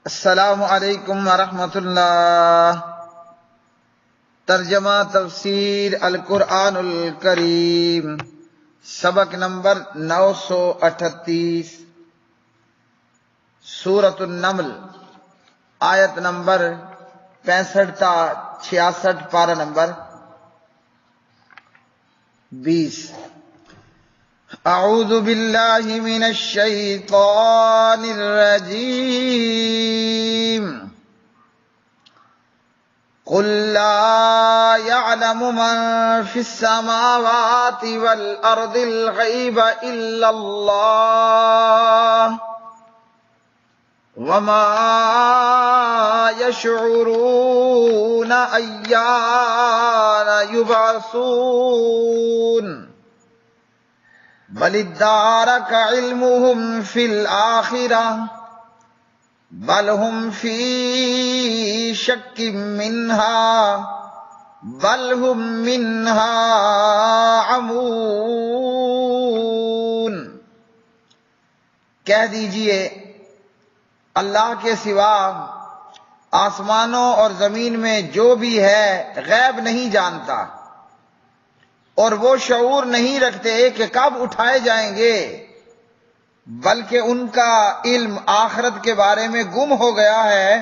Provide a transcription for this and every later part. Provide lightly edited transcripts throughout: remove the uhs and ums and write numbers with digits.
السلام علیکم ورحمۃ اللہ۔ ترجمہ تفسیر القرآن الکریم، سبق نمبر 938، سورۃ النمل، آیت نمبر 65 تا 66، پارہ نمبر 20۔ اعوذ باللہ من الشیطان الرجیم۔ قل لا يعلم من في السماوات والأرض الغيب إلا الله وما يشعرون أيان يبعثون بل ادارك علمهم في الآخرة بل هم في شك منها بل هم منها عمون۔ کہہ دیجئے اللہ کے سوا آسمانوں اور زمین میں جو بھی ہے غیب نہیں جانتا، اور وہ شعور نہیں رکھتے کہ کب اٹھائے جائیں گے، بلکہ ان کا علم آخرت کے بارے میں گم ہو گیا ہے،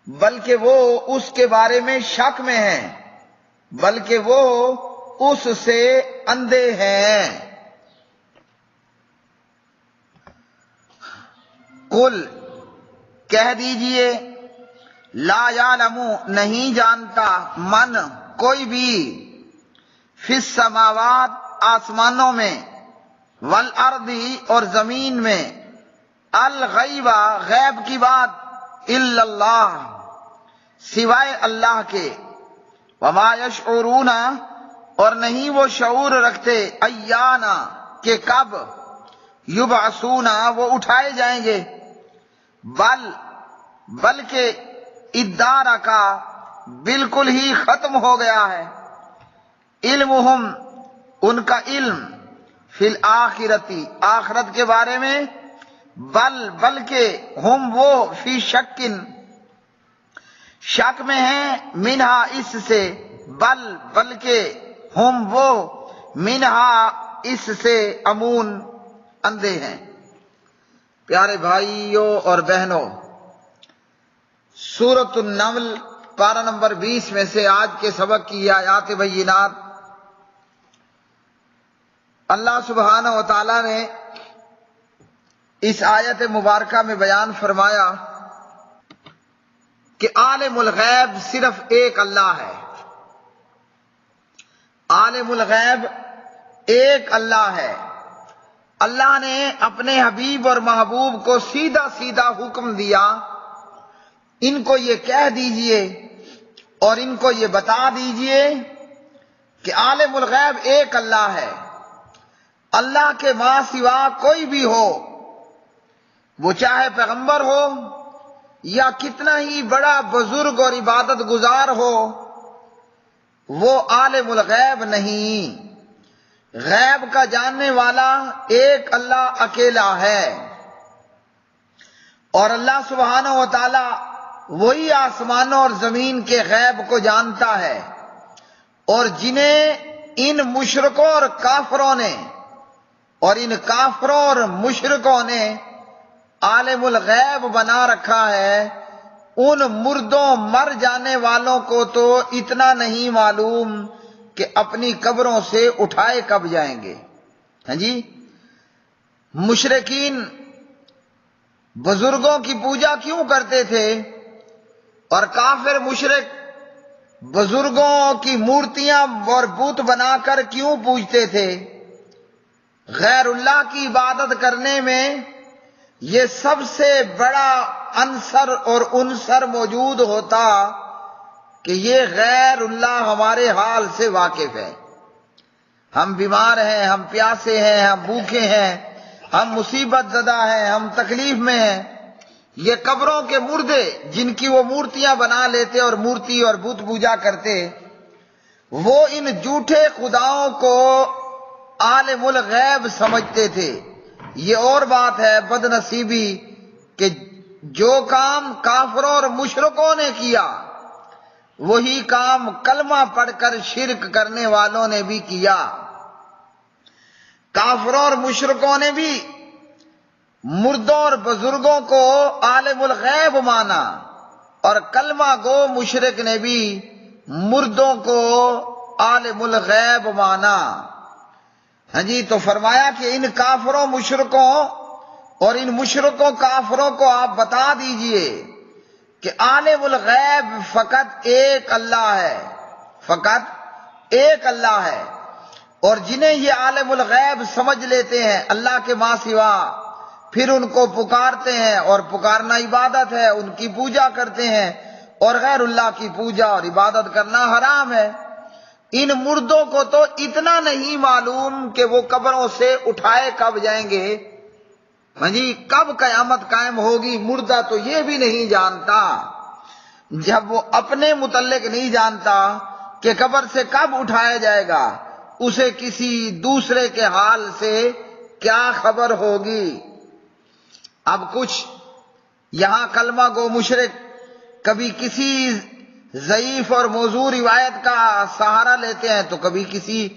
بلکہ وہ اس کے بارے میں شک میں ہیں، بلکہ وہ اس سے اندھے ہیں۔ قل کہہ دیجئے، لا یعلم نہیں جانتا، من کوئی بھی، فی السماوات آسمانوں میں، والارض اور زمین میں، الغیب غیب کی بات، الا اللہ سوائے اللہ کے، وما یشعرون اور نہیں وہ شعور رکھتے، ایانا کہ کب، یبعثون وہ اٹھائے جائیں گے، بلکہ ادارہ کا بالکل ہی ختم ہو گیا ہے، علمہم ان کا علم، فی الآخرتی آخرت کے بارے میں، بلکہ ہم وہ فی شکن شک میں ہیں، منہا اس سے، بلکہ ہم وہ منہا اس سے امون اندھے ہیں۔ پیارے بھائیوں اور بہنوں، سورۃ النمل پارہ نمبر 20 میں سے آج کے سبق کی آیات بینات اللہ سبحانہ و تعالی نے اس آیت مبارکہ میں بیان فرمایا کہ عالم الغیب صرف ایک اللہ ہے، عالم الغیب ایک اللہ ہے۔ اللہ نے اپنے حبیب اور محبوب کو سیدھا سیدھا حکم دیا، ان کو یہ کہہ دیجئے اور ان کو یہ بتا دیجئے کہ عالم الغیب ایک اللہ ہے، اللہ کے ماں سوا کوئی بھی ہو، وہ چاہے پیغمبر ہو یا کتنا ہی بڑا بزرگ اور عبادت گزار ہو، وہ عالم الغیب نہیں۔ غیب کا جاننے والا ایک اللہ اکیلا ہے، اور اللہ سبحانہ و تعالی وہی آسمانوں اور زمین کے غیب کو جانتا ہے، اور جنہیں ان مشرکوں اور کافروں نے اور ان کافروں اور مشرکوں نے عالم الغیب بنا رکھا ہے، ان مردوں مر جانے والوں کو تو اتنا نہیں معلوم کہ اپنی قبروں سے اٹھائے کب جائیں گے۔ ہاں جی، مشرکین بزرگوں کی پوجا کیوں کرتے تھے، اور کافر مشرک بزرگوں کی مورتیاں اور بت بنا کر کیوں پوجتے تھے؟ غیر اللہ کی عبادت کرنے میں یہ سب سے بڑا عنصر موجود ہوتا کہ یہ غیر اللہ ہمارے حال سے واقف ہے۔ ہم بیمار ہیں، ہم پیاسے ہیں، ہم بھوکے ہیں، ہم مصیبت زدہ ہیں، ہم تکلیف میں ہیں، یہ قبروں کے مردے جن کی وہ مورتیاں بنا لیتے اور مورتی اور بت پوجا کرتے، وہ ان جھوٹے خداؤں کو عالم الغیب سمجھتے تھے۔ یہ اور بات ہے بد نصیبی کہ جو کام کافروں اور مشرکوں نے کیا وہی کام کلمہ پڑھ کر شرک کرنے والوں نے بھی کیا۔ کافروں اور مشرکوں نے بھی مردوں اور بزرگوں کو عالم الغیب مانا، اور کلمہ گو مشرک نے بھی مردوں کو عالم الغیب مانا۔ ہاں جی، تو فرمایا کہ ان کافروں مشرکوں اور ان مشرکوں کافروں کو آپ بتا دیجئے کہ عالم الغیب فقط ایک اللہ ہے، فقط ایک اللہ ہے، اور جنہیں یہ عالم الغیب سمجھ لیتے ہیں اللہ کے ماں سوا، پھر ان کو پکارتے ہیں، اور پکارنا عبادت ہے، ان کی پوجا کرتے ہیں، اور غیر اللہ کی پوجا اور عبادت کرنا حرام ہے۔ ان مردوں کو تو اتنا نہیں معلوم کہ وہ قبروں سے اٹھائے کب جائیں گے، ہاں جی، کب قیامت قائم ہوگی، مردہ تو یہ بھی نہیں جانتا۔ جب وہ اپنے متعلق نہیں جانتا کہ قبر سے کب اٹھایا جائے گا، اسے کسی دوسرے کے حال سے کیا خبر ہوگی۔ اب کچھ یہاں کلمہ گو مشرک کبھی کسی ضعیف اور موضوع روایت کا سہارا لیتے ہیں تو کبھی کسی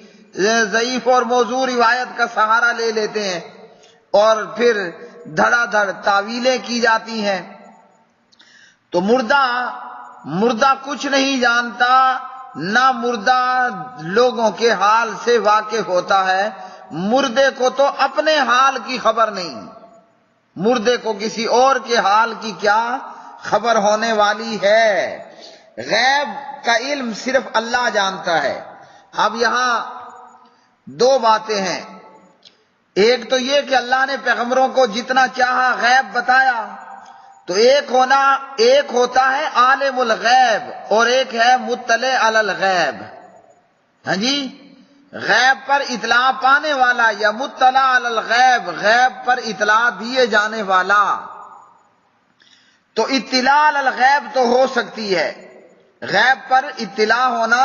ضعیف اور موضوع روایت کا سہارا لے لیتے ہیں، اور پھر دھڑا دھڑ تعویلیں کی جاتی ہیں۔ تو مردہ کچھ نہیں جانتا، نہ مردہ لوگوں کے حال سے واقف ہوتا ہے۔ مردے کو تو اپنے حال کی خبر نہیں، مردے کو کسی اور کے حال کی کیا خبر ہونے والی ہے۔ غیب کا علم صرف اللہ جانتا ہے۔ اب یہاں دو باتیں ہیں، ایک تو یہ کہ اللہ نے پیغمبروں کو جتنا چاہا غیب بتایا، تو ایک ہوتا ہے عالم الغیب اور ایک ہے مطلع علی الغیب۔ ہاں جی، غیب پر اطلاع پانے والا یا مطلع علی الغیب، غیب پر اطلاع دیے جانے والا۔ تو اطلاع علی الغیب تو ہو سکتی ہے، غیب پر اطلاع ہونا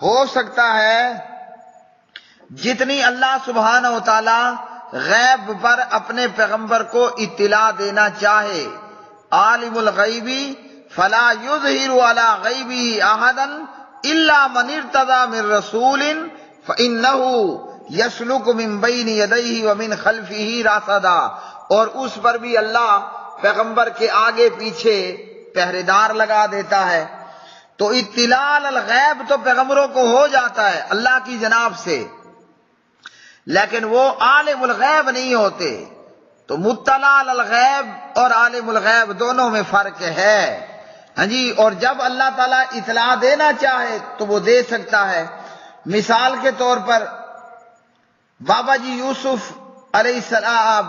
ہو سکتا ہے، جتنی اللہ سبحانہ و تعالی غیب پر اپنے پیغمبر کو اطلاع دینا چاہے۔ عالم الغیبی فلا یظہر علی غیبہ احدا الا من ارتضی من رسول فإنہ یسلک من بین یدیہ ومن خلفہ رصدا، اور اس پر بھی اللہ پیغمبر کے آگے پیچھے پہرے دار لگا دیتا ہے۔ تو اطلاع علی الغیب تو پیغمبروں کو ہو جاتا ہے اللہ کی جناب سے، لیکن وہ عالم الغیب نہیں ہوتے۔ تو مطلع علی الغیب اور عالم الغیب دونوں میں فرق ہے، ہاں جی، اور جب اللہ تعالیٰ اطلاع دینا چاہے تو وہ دے سکتا ہے۔ مثال کے طور پر بابا جی یوسف علیہ السلام،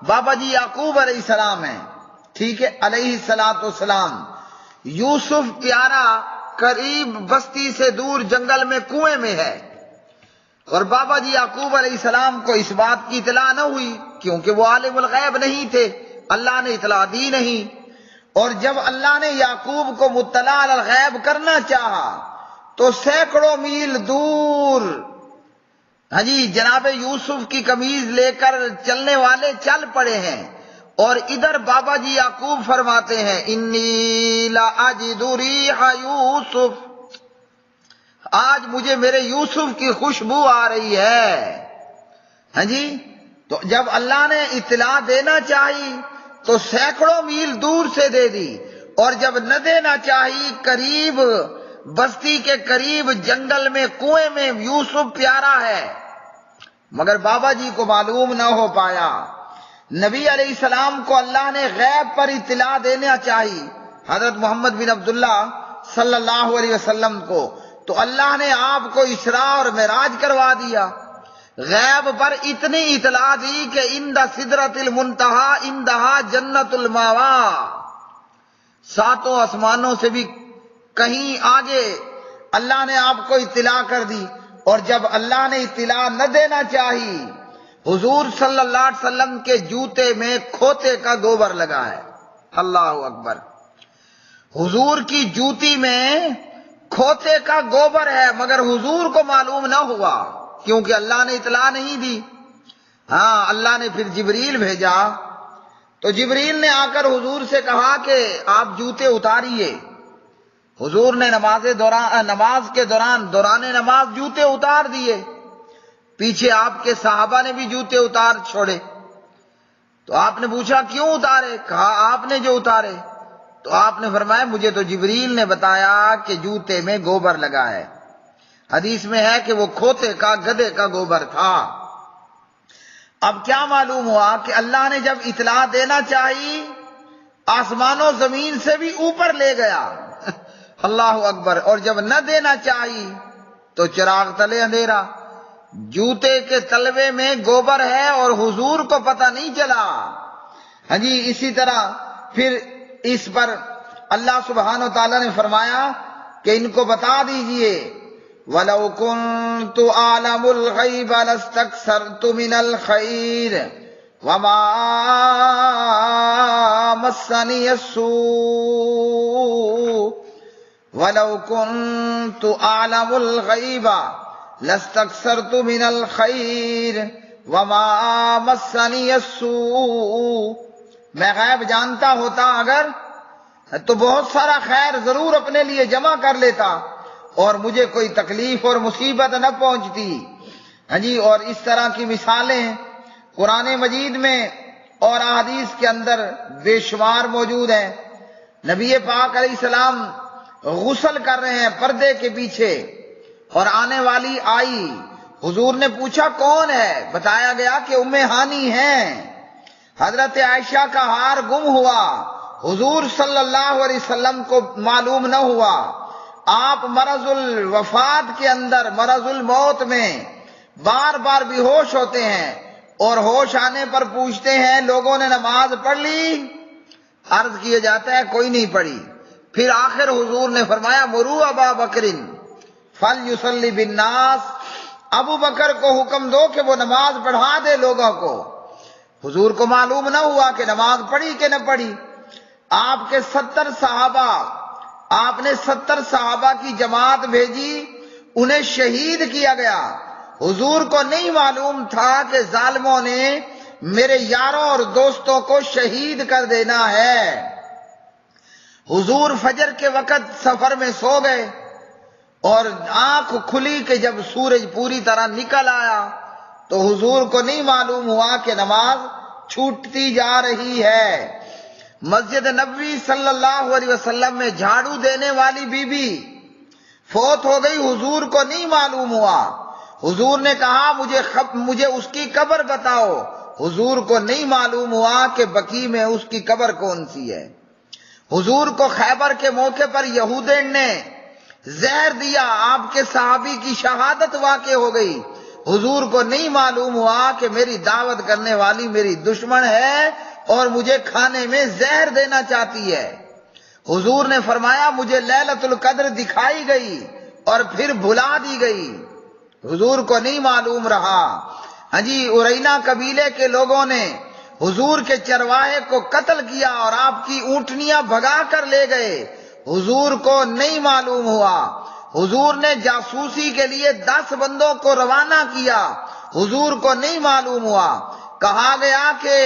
بابا جی یعقوب علیہ السلام ہیں، ٹھیک ہے، علیہ السلام۔ یوسف پیارا قریب بستی سے دور جنگل میں کنویں میں ہے، اور بابا جی یعقوب علیہ السلام کو اس بات کی اطلاع نہ ہوئی کیونکہ وہ عالم الغیب نہیں تھے، اللہ نے اطلاع دی نہیں۔ اور جب اللہ نے یعقوب کو مطلع علی الغیب کرنا چاہا تو سینکڑوں میل دور، ہاں جی، جناب یوسف کی قمیض لے کر چلنے والے چل پڑے ہیں، اور ادھر بابا جی یعقوب فرماتے ہیں انی لاجد ریح یوسف، آج مجھے میرے یوسف کی خوشبو آ رہی ہے، ہاں جی۔ تو جب اللہ نے اطلاع دینا چاہی تو سینکڑوں میل دور سے دے دی، اور جب نہ دینا چاہی قریب بستی کے قریب جنگل میں کنویں میں یوسف پیارا ہے، مگر بابا جی کو معلوم نہ ہو پایا۔ نبی علیہ السلام کو اللہ نے غیب پر اطلاع دینا چاہی، حضرت محمد بن عبداللہ صلی اللہ علیہ وسلم کو، تو اللہ نے آپ کو اسراء اور معراج کروا دیا، غیب پر اتنی اطلاع دی کہ عند سدرۃ المنتہی عندہا جنت الماوا، ساتوں آسمانوں سے بھی کہیں آگے اللہ نے آپ کو اطلاع کر دی۔ اور جب اللہ نے اطلاع نہ دینا چاہی، حضور صلی اللہ علیہ وسلم کے جوتے میں کھوتے کا گوبر لگا ہے، اللہ اکبر، حضور کی جوتی میں کھوتے کا گوبر ہے، مگر حضور کو معلوم نہ ہوا کیونکہ اللہ نے اطلاع نہیں دی۔ ہاں، اللہ نے پھر جبریل بھیجا، تو جبریل نے آ کر حضور سے کہا کہ آپ جوتے اتاریے۔ حضور نے نماز کے دوران نماز جوتے اتار دیے۔ پیچھے آپ کے صحابہ نے بھی جوتے اتار چھوڑے۔ تو آپ نے پوچھا کیوں اتارے؟ کہا آپ نے جو اتارے۔ تو آپ نے فرمایا مجھے تو جبریل نے بتایا کہ جوتے میں گوبر لگا ہے۔ حدیث میں ہے کہ وہ کھوتے کا گدھے کا گوبر تھا۔ اب کیا معلوم ہوا کہ اللہ نے جب اطلاع دینا چاہی آسمان و زمین سے بھی اوپر لے گیا، اللہ اکبر، اور جب نہ دینا چاہی تو چراغ تلے اندھیرا۔ جوتے کے تلوے میں گوبر ہے اور حضور کو پتہ نہیں چلا۔ ہاں جی، اسی طرح پھر اس پر اللہ سبحانہ و تعالیٰ نے فرمایا کہ ان کو بتا دیجئے وَلَوْ كُنْتُ أَعْلَمُ الْغَيْبَ لَاسْتَكْثَرْتُ مِنَ الْخَيْرِ وَمَا مَسَّنِيَ السُّوءُ وَلَوْ كُنْتُ أَعْلَمُ الْغَيْبَ لَاسْتَكْثَرْتُ مِنَ الْخَيْرِ وَمَا مَسَّنِيَ السُّوءُ، میں غیب جانتا ہوتا اگر تو بہت سارا خیر ضرور اپنے لیے جمع کر لیتا اور مجھے کوئی تکلیف اور مصیبت نہ پہنچتی۔ ہاں جی، اور اس طرح کی مثالیں قرآن مجید میں اور احادیث کے اندر بے شمار موجود ہیں۔ نبی پاک علیہ السلام غسل کر رہے ہیں پردے کے پیچھے اور آنے والی آئی۔ حضور نے پوچھا کون ہے؟ بتایا گیا کہ ام ہانی ہیں۔ حضرت عائشہ کا ہار گم ہوا، حضور صلی اللہ علیہ وسلم کو معلوم نہ ہوا۔ آپ مرض الوفات کے اندر، مرض الموت میں بار بار بے ہوش ہوتے ہیں اور ہوش آنے پر پوچھتے ہیں لوگوں نے نماز پڑھ لی؟ عرض کیا جاتا ہے کوئی نہیں پڑھی۔ پھر آخر حضور نے فرمایا مرو ابا بکرن فلیصلی بالناس، ابو بکر کو حکم دو کہ وہ نماز پڑھا دے لوگوں کو۔ حضور کو معلوم نہ ہوا کہ نماز پڑھی کہ نہ پڑھی۔ آپ کے 70 صحابہ، آپ نے 70 صحابہ کی جماعت بھیجی، انہیں شہید کیا گیا۔ حضور کو نہیں معلوم تھا کہ ظالموں نے میرے یاروں اور دوستوں کو شہید کر دینا ہے۔ حضور فجر کے وقت سفر میں سو گئے اور آنکھ کھلی کہ جب سورج پوری طرح نکل آیا تو حضور کو نہیں معلوم ہوا کہ نماز چھوٹتی جا رہی ہے۔ مسجد نبوی صلی اللہ علیہ وسلم میں جھاڑو دینے والی بی بی فوت ہو گئی، حضور کو نہیں معلوم ہوا۔ حضور نے کہا مجھے اس کی قبر بتاؤ۔ حضور کو نہیں معلوم ہوا کہ بقیع میں اس کی قبر کون سی ہے۔ حضور کو خیبر کے موقع پر یہودین نے زہر دیا، آپ کے صحابی کی شہادت واقع ہو گئی۔ حضور کو نہیں معلوم ہوا کہ میری دعوت کرنے والی میری دشمن ہے اور مجھے کھانے میں زہر دینا چاہتی ہے۔ حضور نے فرمایا مجھے لیلۃ القدر دکھائی گئی اور پھر بھلا دی گئی۔ حضور کو نہیں معلوم رہا۔ ہاں جی، ارینا قبیلے کے لوگوں نے حضور کے چرواہے کو قتل کیا اور آپ کی اونٹنیاں بھگا کر لے گئے۔ حضور کو نہیں معلوم ہوا۔ حضور نے جاسوسی کے لیے 10 بندوں کو روانہ کیا، حضور کو نہیں معلوم ہوا۔ کہا گیا کہ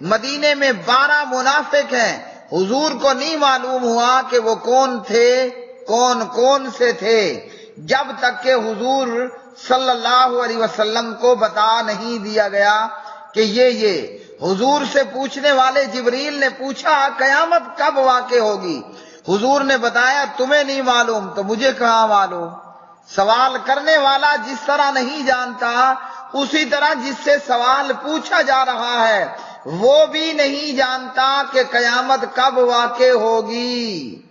مدینے میں 12 منافق ہیں، حضور کو نہیں معلوم ہوا کہ وہ کون تھے، کون سے تھے، جب تک کہ حضور صلی اللہ علیہ وسلم کو بتا نہیں دیا گیا کہ یہ حضور سے پوچھنے والے جبریل نے پوچھا قیامت کب واقع ہوگی؟ حضور نے بتایا تمہیں نہیں معلوم تو مجھے کہاں معلوم۔ سوال کرنے والا جس طرح نہیں جانتا، اسی طرح جس سے سوال پوچھا جا رہا ہے وہ بھی نہیں جانتا کہ قیامت کب واقع ہوگی۔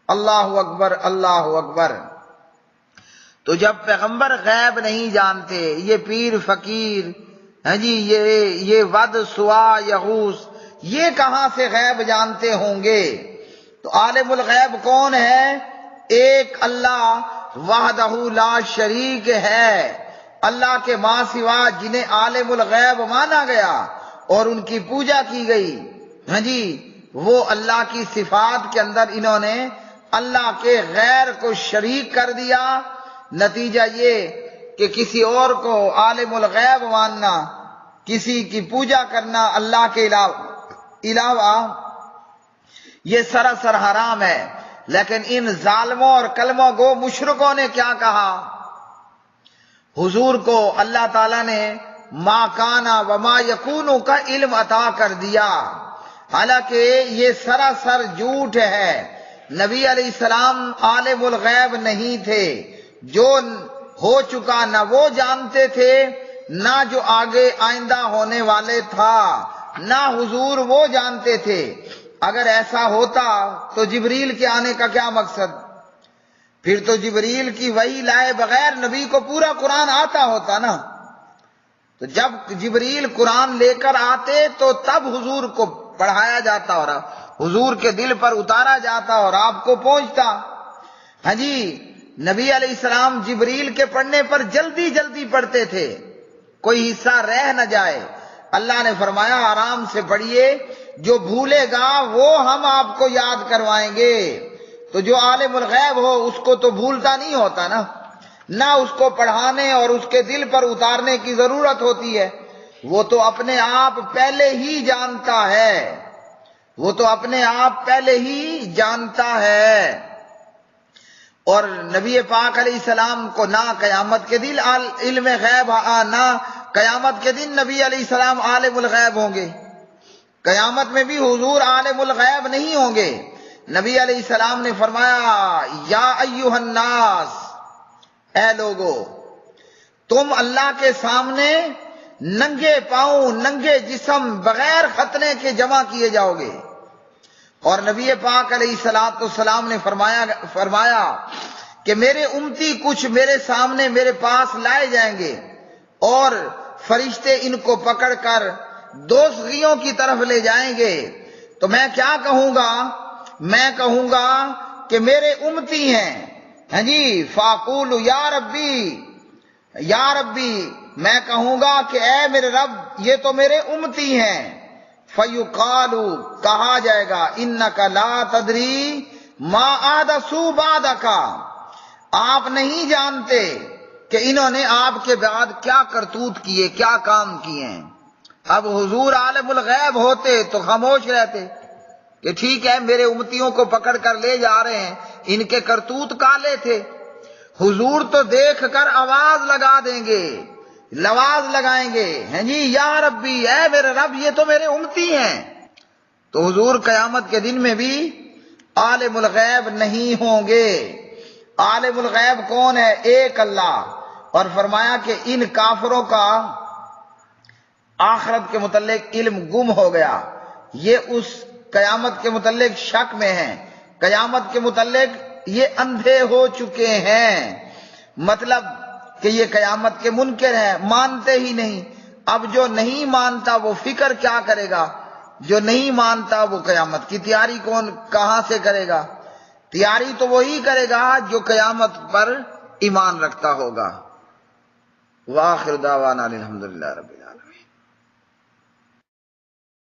اللہ اکبر، اللہ اکبر۔ تو جب پیغمبر غیب نہیں جانتے، یہ پیر فقیر، ہاں جی، یہ ود سوا یغوث، یہ کہاں سے غیب جانتے ہوں گے؟ تو عالم الغیب کون ہے؟ ایک اللہ وحدہ لا شریک ہے۔ اللہ کے ماں سوا جنہیں عالم الغیب مانا گیا اور ان کی پوجا کی گئی، ہاں جی، وہ اللہ کی صفات کے اندر انہوں نے اللہ کے غیر کو شریک کر دیا۔ نتیجہ یہ کہ کسی اور کو عالم الغیب ماننا، کسی کی پوجا کرنا اللہ کے علاوہ، علاوہ یہ سراسر حرام ہے۔ لیکن ان ظالموں اور کلمہ گو مشرکوں نے کیا کہا؟ حضور کو اللہ تعالیٰ نے ما کانا وما یکونو کا علم عطا کر دیا، حالانکہ یہ سراسر جھوٹ ہے۔ نبی علیہ السلام عالم الغیب نہیں تھے، جو ہو چکا نہ وہ جانتے تھے، نہ جو آگے آئندہ ہونے والے تھا، نہ حضور وہ جانتے تھے۔ اگر ایسا ہوتا تو جبریل کے آنے کا کیا مقصد؟ پھر تو جبریل کی وحی لائے بغیر نبی کو پورا قرآن آتا ہوتا نا۔ تو جب جبریل قرآن لے کر آتے تو تب حضور کو پڑھایا جاتا اور حضور کے دل پر اتارا جاتا اور آپ کو پہنچتا۔ ہاں جی، نبی علیہ السلام جبریل کے پڑھنے پر جلدی جلدی پڑھتے تھے، کوئی حصہ رہ نہ جائے۔ اللہ نے فرمایا آرام سے پڑھیے، جو بھولے گا وہ ہم آپ کو یاد کروائیں گے۔ تو جو عالم الغیب ہو اس کو تو بھولتا نہیں ہوتا نا، نہ اس کو پڑھانے اور اس کے دل پر اتارنے کی ضرورت ہوتی ہے، وہ تو اپنے آپ پہلے ہی جانتا ہے، وہ تو اپنے آپ پہلے ہی جانتا ہے۔ اور نبی پاک علیہ السلام کو نہ قیامت کے دن علم غیب، نہ قیامت کے دن نبی علیہ السلام عالم الغیب ہوں گے۔ قیامت میں بھی حضور عالم الغیب نہیں ہوں گے۔ نبی علیہ السلام نے فرمایا یا ایھا الناس، اے لوگو، تم اللہ کے سامنے ننگے پاؤں ننگے جسم بغیر ختنے کے جمع کیے جاؤ گے۔ اور نبی پاک علیہ السلام نے فرمایا کہ میرے امتی کچھ میرے سامنے میرے پاس لائے جائیں گے اور فرشتے ان کو پکڑ کر دوزخیوں کی طرف لے جائیں گے۔ تو میں کیا کہوں گا؟ میں کہوں گا کہ میرے امتی ہیں، ہاں جی، فاقول یا ربی، یا ربی، میں کہوں گا کہ اے میرے رب یہ تو میرے امتی ہیں۔ فیقال، کہا جائے گا انک لا تدری ما احدثوا بعدک، آپ نہیں جانتے کہ انہوں نے آپ کے بعد کیا کرتوت کیے، کیا کام کیے ہیں۔ اب حضور عالم الغیب ہوتے تو خاموش رہتے کہ ٹھیک ہے میرے امتیوں کو پکڑ کر لے جا رہے ہیں، ان کے کرتوت کالے تھے۔ حضور تو دیکھ کر آواز لگا دیں گے، لواز لگائیں گے، ہیں جی، یا ربی، اے میرے رب یہ تو میرے امتی ہیں۔ تو حضور قیامت کے دن میں بھی عالم الغیب نہیں ہوں گے۔ عالم الغیب کون ہے؟ ایک اللہ۔ اور فرمایا کہ ان کافروں کا آخرت کے متعلق علم گم ہو گیا، یہ اس قیامت کے متعلق شک میں ہیں، قیامت کے متعلق یہ اندھے ہو چکے ہیں، مطلب کہ یہ قیامت کے منکر ہیں، مانتے ہی نہیں۔ اب جو نہیں مانتا وہ فکر کیا کرے گا؟ جو نہیں مانتا وہ قیامت کی تیاری کہاں سے کرے گا؟ تیاری تو وہی کرے گا جو قیامت پر ایمان رکھتا ہوگا۔ وآخر دعوانا الحمدللہ رب العالمین۔